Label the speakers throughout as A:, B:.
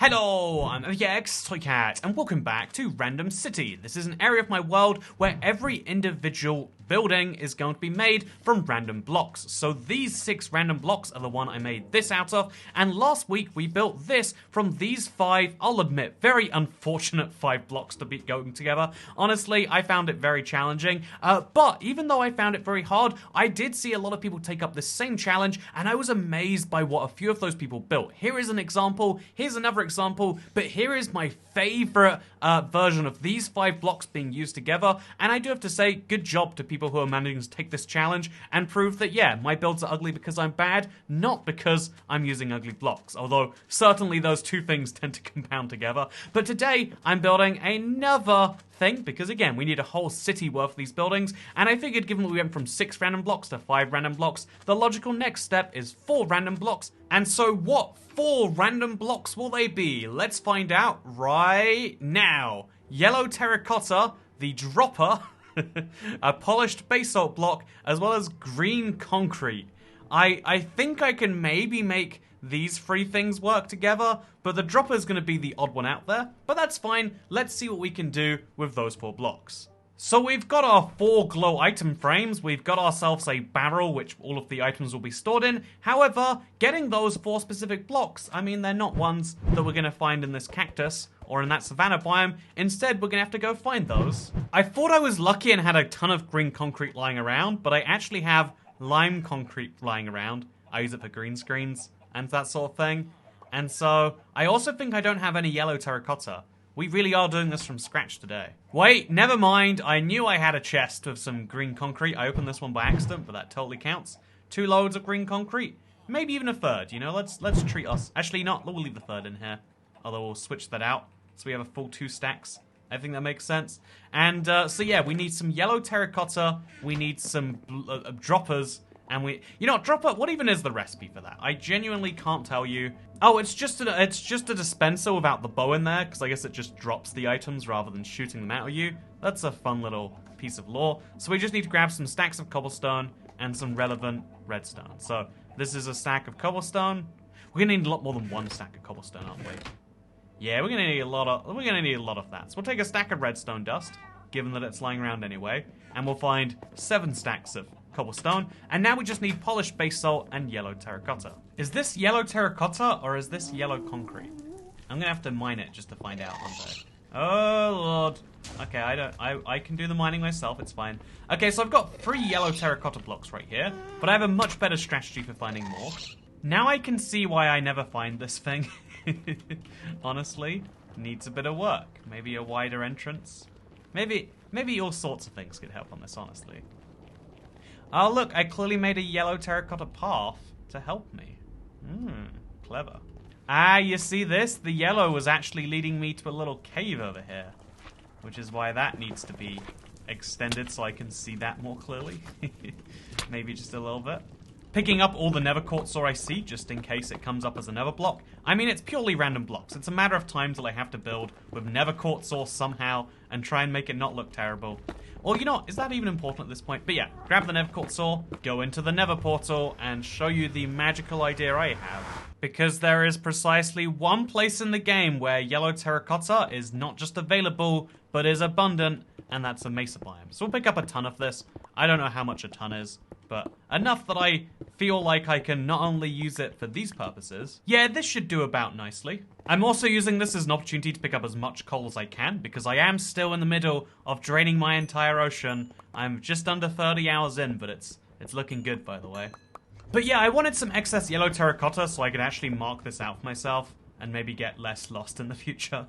A: Hello, I'm OVX Toycat, and welcome back to Random City. This is an area of my world where every individual building is going to be made from random blocks. So these 6 random blocks are the one I made this out of, and last week we built this from these 5, I'll admit, very unfortunate 5 blocks to be going together. Honestly, I found it very challenging, but even though I found it very hard, I did see a lot of people take up this same challenge, and I was amazed by what a few of those people built. Here is an example, here's another example, but here is my favorite version of these 5 blocks being used together, and I do have to say, good job to people who are managing to take this challenge and prove that, yeah, my builds are ugly because I'm bad, not because I'm using ugly blocks, although certainly those two things tend to compound together. But today, I'm building another thing, because again, we need a whole city worth of these buildings, and I figured given that we went from 6 random blocks to 5 random blocks, the logical next step is 4 random blocks. And so what 4 random blocks will they be? Let's find out right now. Yellow terracotta, the dropper, a polished basalt block, as well as green concrete. I think I can maybe make these 3 things work together, but the dropper is going to be the odd one out there. But that's fine. Let's see what we can do with those 4 blocks. So we've got our 4 glow item frames, we've got ourselves a barrel which all of the items will be stored in. However, getting those 4 specific blocks, I mean, they're not ones that we're going to find in this cactus or in that savanna biome. Instead, we're going to have to go find those. I thought I was lucky and had a ton of green concrete lying around, but I actually have lime concrete lying around. I use it for green screens and that sort of thing. And so, I also think I don't have any yellow terracotta. We really are doing this from scratch today. Wait, never mind. I knew I had a chest with some green concrete. I opened this one by accident, but that totally counts. 2 loads of green concrete. Maybe even a third, you know? Let's treat us. Actually, not. We'll leave the third in here. Although we'll switch that out. So we have a full 2 stacks. I think that makes sense. And so yeah, we need some yellow terracotta. We need some droppers. And you know, dropper, what even is the recipe for that? I genuinely can't tell you. Oh, it's just a dispenser without the bow in there, because I guess it just drops the items rather than shooting them out at you. That's a fun little piece of lore. So we just need to grab some stacks of cobblestone and some relevant redstone. So this is a stack of cobblestone. We're gonna need a lot more than 1 stack of cobblestone, aren't we? Yeah, we're gonna need a lot of that. So we'll take a stack of redstone dust, given that it's lying around anyway, and we'll find 7 stacks of cobblestone, and now we just need polished basalt and yellow terracotta. Is this yellow terracotta or is this yellow concrete? I'm gonna have to mine it just to find out, aren't I? Oh lord. Okay, I can do the mining myself, it's fine. Okay, so I've got 3 yellow terracotta blocks right here, but I have a much better strategy for finding more. Now I can see why I never find this thing. Honestly, needs a bit of work. Maybe a wider entrance. Maybe all sorts of things could help on this, honestly. Oh look, I clearly made a yellow terracotta path to help me. Clever. Ah, you see this? The yellow was actually leading me to a little cave over here, which is why that needs to be extended so I can see that more clearly. Maybe just a little bit. Picking up all the nether quartz ore I see, just in case it comes up as a nether block. I mean, it's purely random blocks. It's a matter of time till I have to build with nether quartz ore somehow and try and make it not look terrible. Or, you know, is that even important at this point? But yeah, grab the nether quartz ore, go into the nether portal, and show you the magical idea I have. Because there is precisely one place in the game where yellow terracotta is not just available, but is abundant, and that's a mesa biome. So we'll pick up a ton of this. I don't know how much a ton is, but enough that I feel like I can not only use it for these purposes. Yeah, this should do about nicely. I'm also using this as an opportunity to pick up as much coal as I can, because I am still in the middle of draining my entire ocean. I'm just under 30 hours in, but it's looking good, by the way. But yeah, I wanted some excess yellow terracotta so I could actually mark this out for myself and maybe get less lost in the future.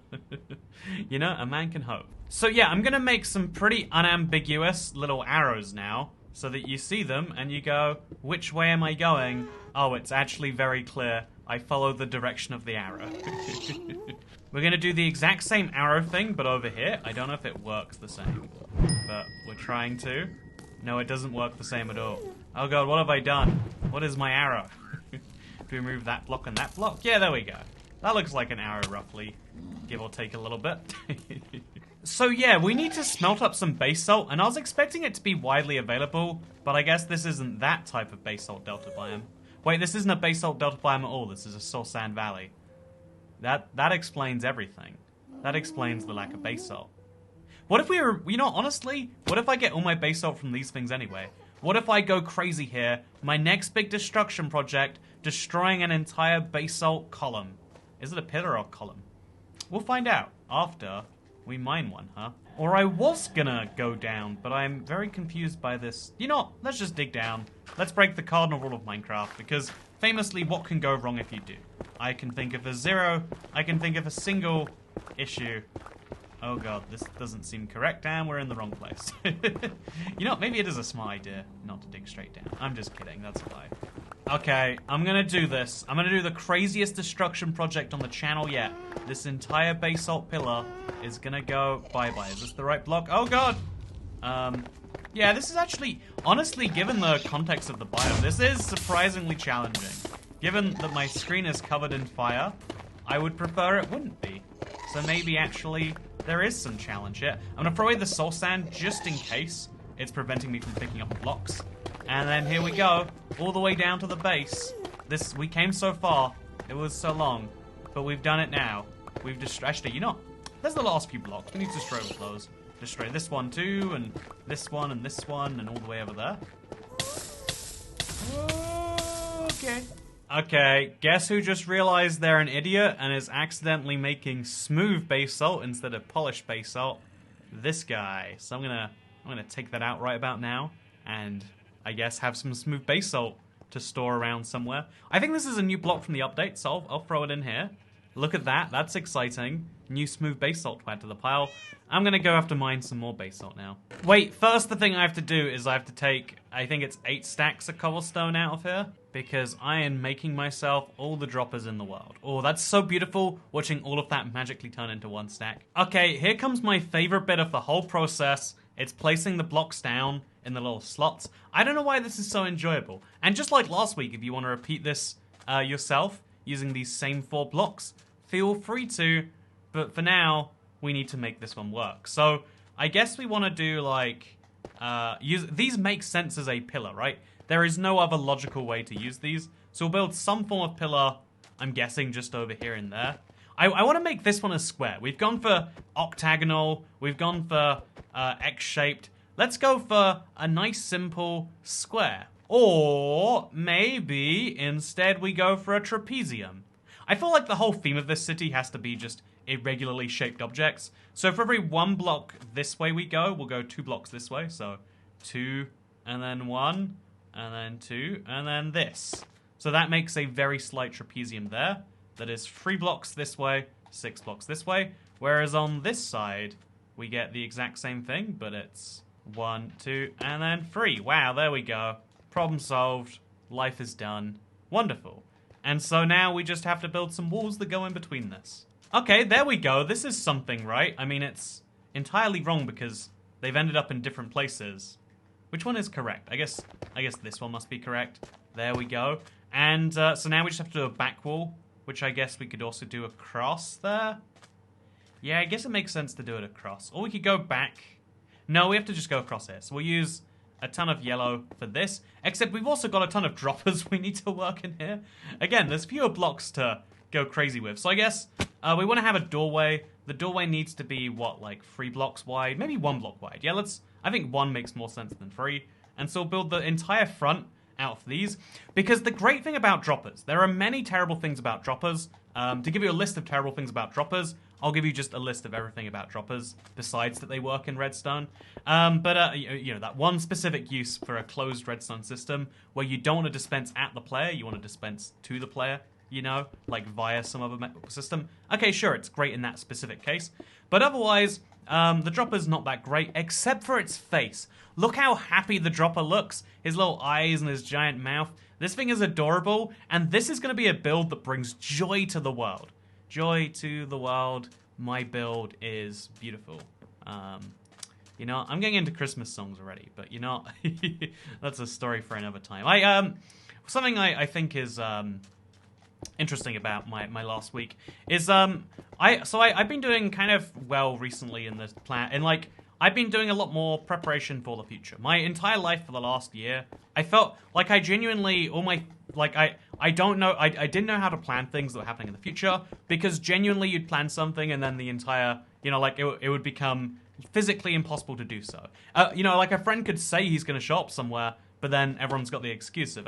A: You know, a man can hope. So yeah, I'm gonna make some pretty unambiguous little arrows now, so that you see them and you go, which way am I going? Oh, it's actually very clear. I follow the direction of the arrow. We're gonna do the exact same arrow thing, but over here. I don't know if it works the same, but we're trying to. No, it doesn't work the same at all. Oh god, what have I done? What is my arrow? Do we remove that block and that block? Yeah, there we go. That looks like an arrow, roughly. Give or take a little bit. So yeah, we need to smelt up some basalt, and I was expecting it to be widely available, but I guess this isn't that type of basalt delta biome. Wait, this isn't a basalt delta biome at all, this is a source sand valley. That explains everything. That explains the lack of basalt. What if we were, you know, honestly, what if I get all my basalt from these things anyway? What if I go crazy here, my next big destruction project, destroying an entire basalt column? Is it a pillar or column? We'll find out after we mine one, huh? Or I was gonna go down, but I'm very confused by this. You know, let's just dig down. Let's break the cardinal rule of Minecraft, because famously, what can go wrong if you do? I can think of a zero, I can think of a single issue. Oh god, this doesn't seem correct, and we're in the wrong place. You know what, maybe it is a smart idea not to dig straight down. I'm just kidding, that's why. Okay, I'm gonna do this. I'm gonna do the craziest destruction project on the channel yet. This entire basalt pillar is gonna go bye-bye. Is this the right block? Oh god! Yeah, this is actually, honestly, given the context of the biome, this is surprisingly challenging. Given that my screen is covered in fire, I would prefer it wouldn't be. So maybe actually there is some challenge here. I'm gonna throw away the soul sand just in case it's preventing me from picking up blocks. And then here we go, all the way down to the base. We came so far, it was so long, but we've done it now. We've actually, you know, there's the last few blocks. We need to destroy all those. Destroy this one too, and this one, and all the way over there. Okay. Okay, guess who just realized they're an idiot and is accidentally making smooth basalt instead of polished basalt? This guy. So I'm gonna take that out right about now, and I guess have some smooth basalt to store around somewhere. I think this is a new block from the update, so I'll throw it in here. Look at that, that's exciting. New smooth basalt to add to the pile. I'm gonna go have to mine some more basalt now. Wait, first the thing I have to do is I have to take, I think it's 8 stacks of cobblestone out of here, because I am making myself all the droppers in the world. Oh, that's so beautiful, watching all of that magically turn into 1 stack. Okay, here comes my favorite bit of the whole process. It's placing the blocks down in the little slots. I don't know why this is so enjoyable. And just like last week, if you want to repeat this yourself, using these same 4 blocks, feel free to, but for now, we need to make this one work. So, I guess we want to do like, these make sense as a pillar, right? There is no other logical way to use these. So we'll build some form of pillar, I'm guessing just over here and there. I want to make this one a square. We've gone for octagonal, we've gone for X-shaped. Let's go for a nice simple square. Or maybe instead we go for a trapezium. I feel like the whole theme of this city has to be just irregularly shaped objects. So for every 1 block this way we go, we'll go 2 blocks this way. So 2, and then 1, and then 2, and then this. So that makes a very slight trapezium there. That is 3 blocks this way, 6 blocks this way. Whereas on this side, we get the exact same thing, but it's 1, 2, and then 3. Wow, there we go. Problem solved. Life is done. Wonderful. And so now we just have to build some walls that go in between this. Okay, there we go. This is something, right? I mean, it's entirely wrong because they've ended up in different places. Which one is correct? I guess this one must be correct. There we go. And so now we just have to do a back wall, which I guess we could also do across there. Yeah, I guess it makes sense to do it across. Or we could go back. No, we have to just go across here. So we'll use a ton of yellow for this. Except we've also got a ton of droppers we need to work in here. Again, there's fewer blocks to go crazy with. So I guess we want to have a doorway. The doorway needs to be, what, like 3 blocks wide? Maybe 1 block wide. Yeah, I think 1 makes more sense than 3. And so we'll build the entire front out of these. Because the great thing about droppers, there are many terrible things about droppers. To give you a list of terrible things about droppers, I'll give you just a list of everything about droppers, besides that they work in redstone. You know, that one specific use for a closed redstone system, where you don't want to dispense at the player, you want to dispense to the player, you know, like via some other system. Okay, sure, it's great in that specific case. But otherwise, the dropper's not that great, except for its face. Look how happy the dropper looks, his little eyes and his giant mouth. This thing is adorable, and this is going to be a build that brings joy to the world. Joy to the world. My build is beautiful. You know, I'm getting into Christmas songs already, but you know, that's a story for another time. Something I think is interesting about my last week is I've been doing kind of well recently in this plan, and like I've been doing a lot more preparation for the future. My entire life for the last year, I felt like I genuinely, I don't know. I didn't know how to plan things that were happening in the future, because genuinely you'd plan something and then the entire, you know, like it would become physically impossible to do so. You know, like a friend could say he's going to show up somewhere, but then everyone's got the excuse of,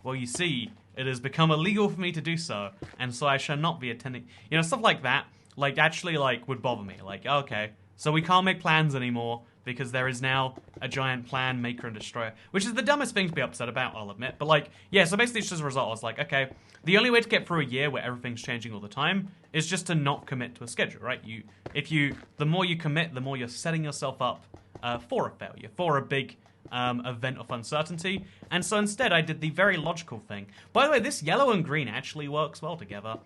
A: well, you see, it has become illegal for me to do so, and so I shall not be attending. You know, stuff like that, like, actually, like, would bother me. Like, okay, so we can't make plans anymore because there is now a giant plan maker and destroyer, which is the dumbest thing to be upset about, I'll admit. But, like, yeah, so basically it's just a result. I was like, okay, the only way to get through a year where everything's changing all the time is just to not commit to a schedule, right? The more you commit, the more you're setting yourself up for a failure, for a big event of uncertainty. And so instead I did the very logical thing. By the way, this yellow and green actually works well together.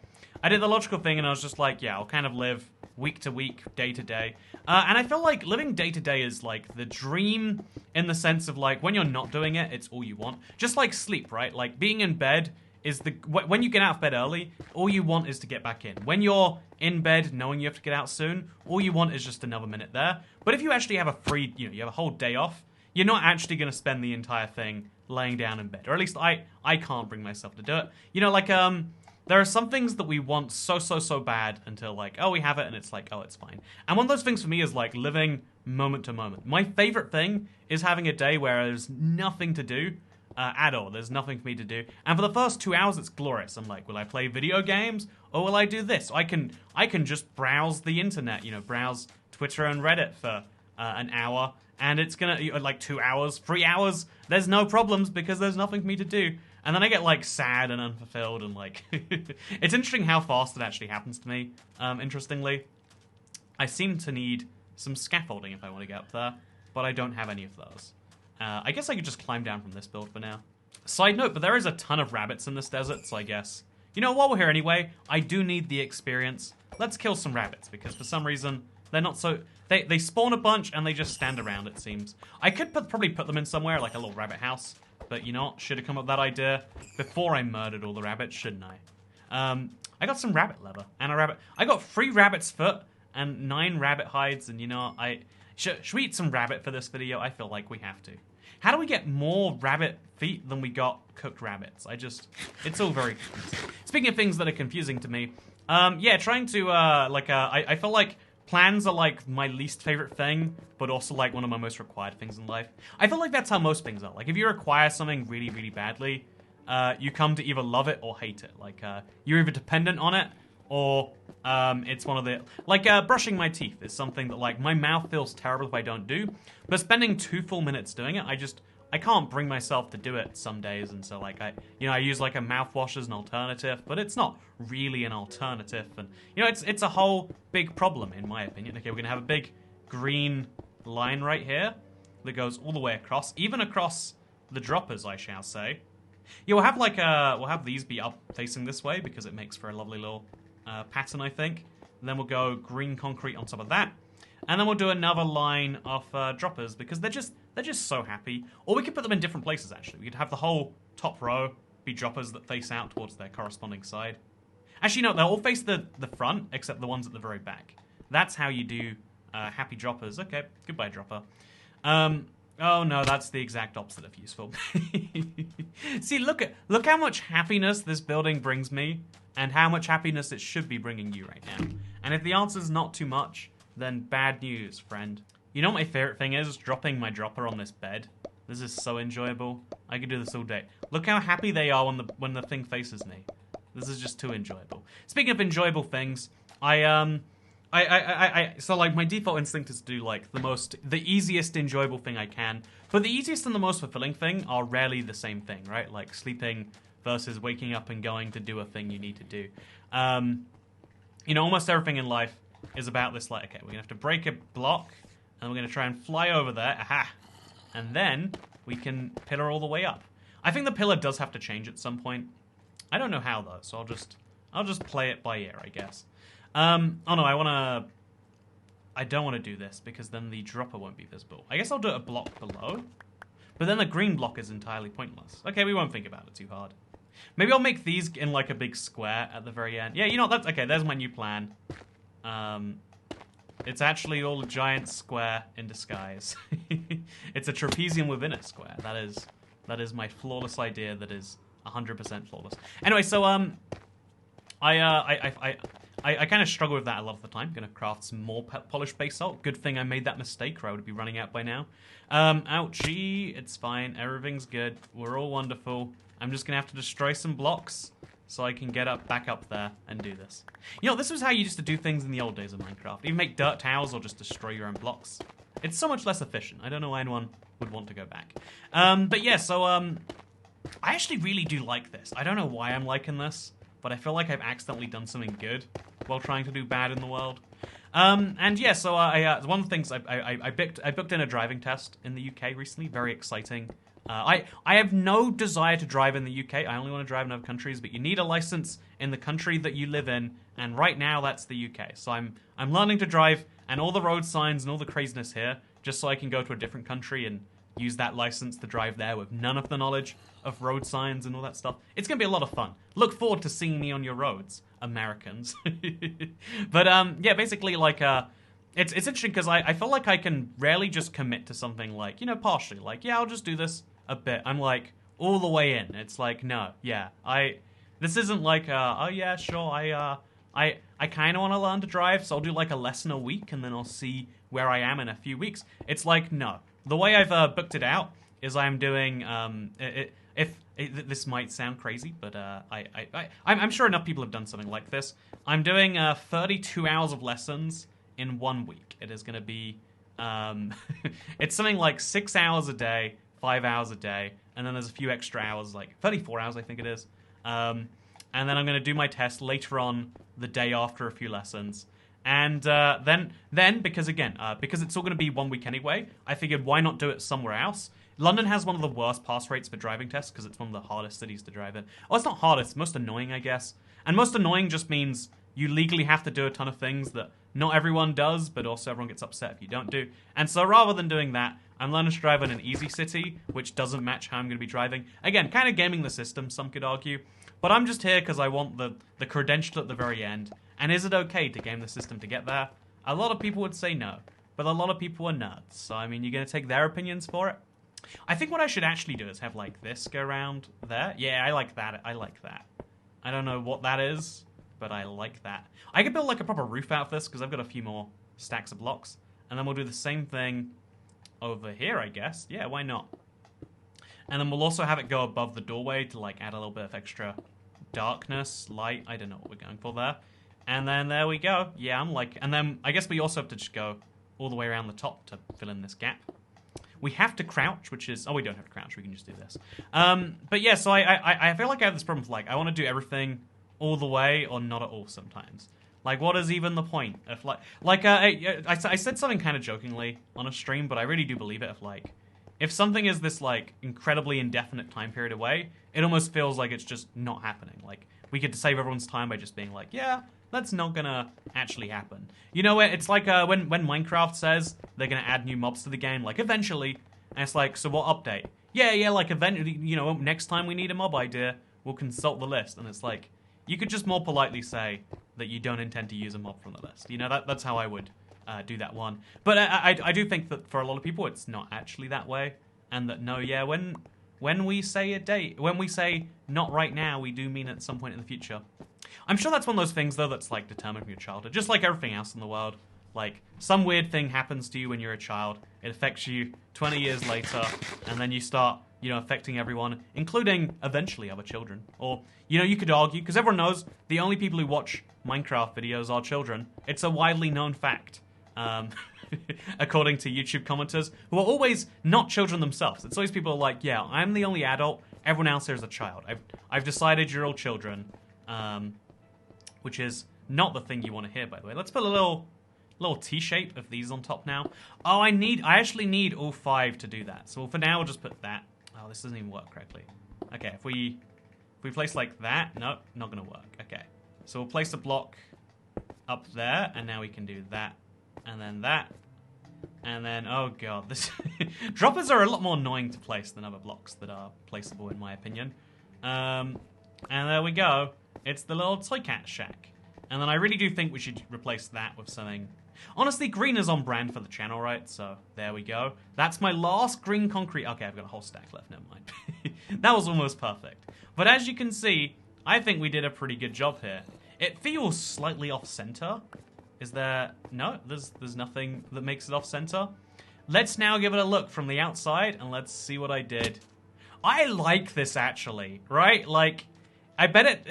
A: I did the logical thing and I was just like, yeah, I'll kind of live week to week, day to day. And I feel like living day to day is like the dream, in the sense of like when you're not doing it, it's all you want. Just like sleep, right? Like being in bed is when you get out of bed early, all you want is to get back in. When you're in bed knowing you have to get out soon, all you want is just another minute there. But if you actually have you have a whole day off, you're not actually going to spend the entire thing laying down in bed. Or at least I can't bring myself to do it. You know, like, there are some things that we want so bad until, like, oh, we have it, and it's like, oh, it's fine. And one of those things for me is, like, living moment to moment. My favorite thing is having a day where there's nothing to do at all. There's nothing for me to do. And for the first 2 hours, it's glorious. I'm like, will I play video games, or will I do this? I can just browse the internet, you know, browse Twitter and Reddit for an hour, and it's gonna, like, 2 hours, 3 hours, there's no problems because there's nothing for me to do. And then I get, like, sad and unfulfilled and, like... It's interesting how fast it actually happens to me, interestingly. I seem to need some scaffolding if I want to get up there, but I don't have any of those. I guess I could just climb down from this build for now. Side note, but there is a ton of rabbits in this desert, so I guess... You know, while we're here anyway, I do need the experience. Let's kill some rabbits, because for some reason, they're not so... They spawn a bunch, and they just stand around, it seems. I could probably put them in somewhere, like a little rabbit house. But you know what? Should have come up with that idea before I murdered all the rabbits, shouldn't I? I got some rabbit leather and a rabbit. I got 3 rabbit's foot and 9 rabbit hides, and you know, should we eat some rabbit for this video? I feel like we have to. How do we get more rabbit feet than we got cooked rabbits? It's all very confusing. Speaking of things that are confusing to me, yeah, trying to, I feel like plans are like my least favorite thing, but also like one of my most required things in life. I feel like that's how most things are. Like if you require something really, really badly, you come to either love it or hate it. Like you're either dependent on it or it's one of the... Like brushing my teeth is something that like my mouth feels terrible if I don't do, but spending 2 full minutes doing it, I can't bring myself to do it some days, and so like I use like a mouthwash as an alternative, but it's not really an alternative, and you know it's a whole big problem in my opinion. Okay, we're gonna have a big green line right here that goes all the way across, even across the droppers, I shall say. Yeah, we'll have these be up facing this way because it makes for a lovely little pattern, I think. And then we'll go green concrete on top of that. And then we'll do another line of droppers because they're just so happy. Or we could put them in different places, actually. We could have the whole top row be droppers that face out towards their corresponding side. Actually, no, they'll all face the front, except the ones at the very back. That's how you do happy droppers. Okay, goodbye, dropper. Oh no, that's the exact opposite of useful. See, look how much happiness this building brings me, and how much happiness it should be bringing you right now. And if the answer's not too much, then bad news, friend. You know what my favorite thing is? Dropping my dropper on this bed. This is so enjoyable. I could do this all day. Look how happy they are when the thing faces me. This is just too enjoyable. Speaking of enjoyable things, so like my default instinct is to do like the easiest enjoyable thing I can. But the easiest and the most fulfilling thing are rarely the same thing, right? Like sleeping versus waking up and going to do a thing you need to do. You know, almost everything in life is about this, like, okay, we're gonna have to break a block, and we're gonna try and fly over there, aha, and then we can pillar all the way up. I think the pillar does have to change at some point. I don't know how though, so I'll just play it by ear, I guess. Oh no, I don't want to do this because then the dropper won't be visible. I guess I'll do a block below, but then the green block is entirely pointless. Okay, we won't think about it too hard. Maybe I'll make these in like a big square at the very end. Yeah, you know, that's okay, there's my new plan. It's actually all a giant square in disguise. It's a trapezium within a square. That is my flawless idea that is 100% flawless. Anyway, so I kind of struggle with that a lot of the time. Gonna craft some more polished basalt. Good thing I made that mistake, or I would be running out by now. Ouchie, it's fine. Everything's good. We're all wonderful. I'm just gonna have to destroy some blocks so I can get back up there and do this. You know, this was how you used to do things in the old days of Minecraft. Even make dirt towers or just destroy your own blocks. It's so much less efficient. I don't know why anyone would want to go back. But yeah, so I actually really do like this. I don't know why I'm liking this, but I feel like I've accidentally done something good while trying to do bad in the world. And yeah, so one of the things I booked in a driving test in the UK recently. Very exciting. I have no desire to drive in the UK. I only want to drive in other countries, but you need a license in the country that you live in, and right now that's the UK. So I'm learning to drive, and all the road signs and all the craziness here, just so I can go to a different country and use that license to drive there with none of the knowledge of road signs and all that stuff. It's going to be a lot of fun. Look forward to seeing me on your roads, Americans. But yeah, basically, like, it's interesting because I feel like I can rarely just commit to something like, you know, partially. Like, yeah, I'll just do this a bit. I'm like, all the way in. It's like, no, yeah, this isn't like, oh yeah, sure, I kind of want to learn to drive, so I'll do like a lesson a week, and then I'll see where I am in a few weeks. It's like, no. The way I've booked it out is I'm doing, this might sound crazy, but I'm sure enough people have done something like this. I'm doing 32 hours of lessons in 1 week. It is going to be, it's something like 6 hours a day, 5 hours a day, and then there's a few extra hours, like 34 hours I think it is. And then I'm going to do my test later on the day after a few lessons. And then because again, because it's all going to be 1 week anyway, I figured why not do it somewhere else? London has one of the worst pass rates for driving tests because it's one of the hardest cities to drive in. Oh, it's not hardest, it's most annoying, I guess. And most annoying just means you legally have to do a ton of things that not everyone does, but also everyone gets upset if you don't do. And so rather than doing that, I'm learning to drive in an easy city, which doesn't match how I'm going to be driving. Again, kind of gaming the system, some could argue. But I'm just here because I want the credential at the very end. And is it okay to game the system to get there? A lot of people would say no, but a lot of people are nerds. So, I mean, you're going to take their opinions for it? I think what I should actually do is have, like, this go around there. Yeah, I like that. I like that. I don't know what that is, but I like that. I could build, like, a proper roof out of this because I've got a few more stacks of blocks. And then we'll do the same thing over here, I guess. Yeah, why not? And then we'll also have it go above the doorway to, like, add a little bit of extra darkness, light. I don't know what we're going for there. And then there we go. Yeah, I'm like... And then I guess we also have to just go all the way around the top to fill in this gap. We have to crouch, which is... Oh, we don't have to crouch. We can just do this. But yeah, so I feel like I have this problem with, like, I want to do everything all the way or not at all sometimes. Like, what is even the point? If, I said something kind of jokingly on a stream, but I really do believe it. If something is this, like, incredibly indefinite time period away, it almost feels like it's just not happening. Like, we get to save everyone's time by just being like, yeah, that's not gonna actually happen. You know, it's like when Minecraft says they're gonna add new mobs to the game, like, eventually, and it's like, so what update? Yeah, like, eventually, you know, next time we need a mob idea, we'll consult the list. And it's like, you could just more politely say that you don't intend to use a mob from the list. You know, that's how I would do that one. But I do think that for a lot of people, it's not actually that way. And that, no, yeah, when we say a date, when we say not right now, we do mean at some point in the future. I'm sure that's one of those things, though, that's, like, determined from your childhood. Just like everything else in the world. Like, some weird thing happens to you when you're a child. It affects you 20 years later, and then you start, you know, affecting everyone, including, eventually, other children. Or, you know, you could argue, because everyone knows the only people who watch Minecraft videos are children. It's a widely known fact. According to YouTube commenters, who are always not children themselves. It's always people who are like, yeah, I'm the only adult, everyone else here is a child. I've decided you're all children. Which is not the thing you want to hear, by the way. Let's put a little T-shape of these on top now. Oh, I actually need all 5 to do that. So for now, we'll just put that. Oh, this doesn't even work correctly. Okay, if we place like that, nope, not gonna work. Okay, so we'll place a block up there, and now we can do that, and then that, and then, oh god, this droppers are a lot more annoying to place than other blocks that are placeable, in my opinion. And there we go. It's the little toy cat shack. And then I really do think we should replace that with something... Honestly, green is on brand for the channel, right? So, there we go. That's my last green concrete. Okay, I've got a whole stack left, never mind. That was almost perfect. But as you can see, I think we did a pretty good job here. It feels slightly off-center. Is there... No, there's nothing that makes it off-center. Let's now give it a look from the outside, and let's see what I did. I like this, actually, right? Like... I bet it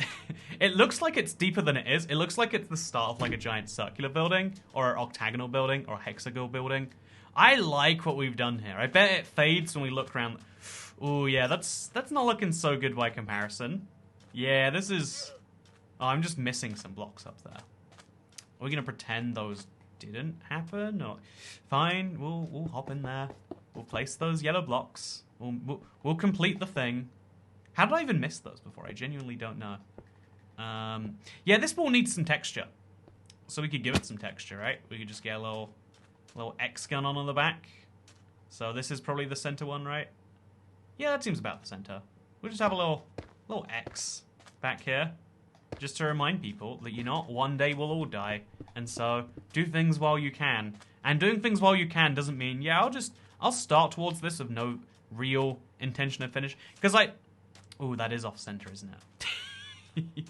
A: it looks like it's deeper than it is. It looks like it's the start of like a giant circular building or an octagonal building or a hexagonal building. I like what we've done here. I bet it fades when we look around. Ooh, yeah, that's not looking so good by comparison. Yeah, this is... Oh, I'm just missing some blocks up there. Are we going to pretend those didn't happen? Or... Fine, we'll hop in there. We'll place those yellow blocks. We'll complete the thing. How did I even miss those before? I genuinely don't know. Yeah, this wall needs some texture. So we could give it some texture, right? We could just get a little X gun on the back. So this is probably the center one, right? Yeah, that seems about the center. We'll just have a little X back here. Just to remind people that, you know, one day we'll all die. And so, do things while you can. And doing things while you can doesn't mean, yeah, I'll start towards this with no real intention of finish. Because ooh, that is off-center, isn't it?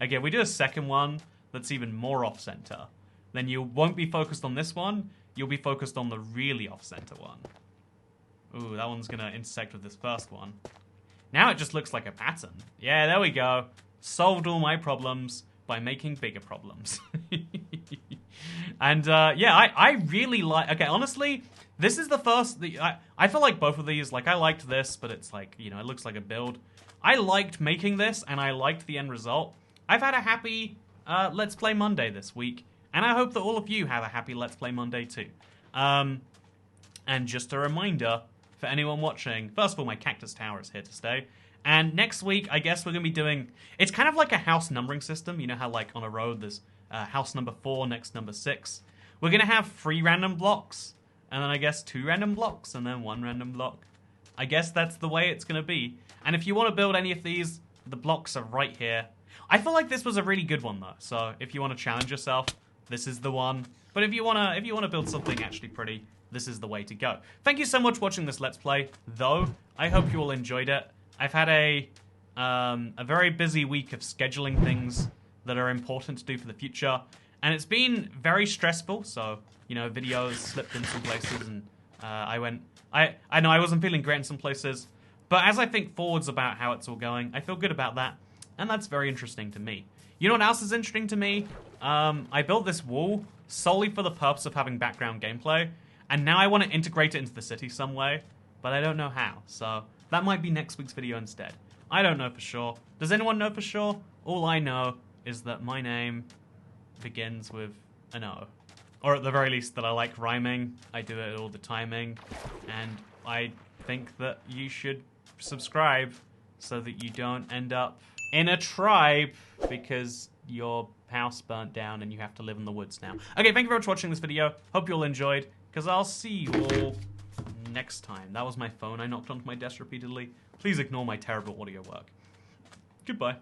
A: Okay, we do a second one that's even more off-center. Then you won't be focused on this one. You'll be focused on the really off-center one. Ooh, that one's gonna intersect with this first one. Now it just looks like a pattern. Yeah, there we go. Solved all my problems by making bigger problems. And, yeah, I really like... Okay, honestly... This is the first... I feel like both of these... Like, I liked this, but it's like, you know, it looks like a build. I liked making this, and I liked the end result. I've had a happy Let's Play Monday this week, and I hope that all of you have a happy Let's Play Monday too. And just a reminder, for anyone watching, first of all, my cactus tower is here to stay. And next week, I guess we're going to be doing... It's kind of like a house numbering system. You know how, like, on a road, there's house number 4, next number 6. We're going to have 3 random blocks. And then I guess 2 random blocks, and then 1 random block. I guess that's the way it's going to be. And if you want to build any of these, the blocks are right here. I feel like this was a really good one, though. So if you want to challenge yourself, this is the one. But if you want to build something actually pretty, this is the way to go. Thank you so much for watching this Let's Play, though. I hope you all enjoyed it. I've had a very busy week of scheduling things that are important to do for the future. And it's been very stressful, so... You know, videos slipped in some places, and I know I wasn't feeling great in some places, but as I think forwards about how it's all going, I feel good about that, and that's very interesting to me. You know what else is interesting to me? I built this wall solely for the purpose of having background gameplay, and now I want to integrate it into the city some way, but I don't know how, so that might be next week's video instead. I don't know for sure. Does anyone know for sure? All I know is that my name begins with an O. Or at the very least that I like rhyming, I do it all the timing, and I think that you should subscribe so that you don't end up in a tribe because your house burnt down and you have to live in the woods now. Okay, thank you very much for watching this video. Hope you all enjoyed, because I'll see you all next time. That was my phone I knocked onto my desk repeatedly. Please ignore my terrible audio work. Goodbye.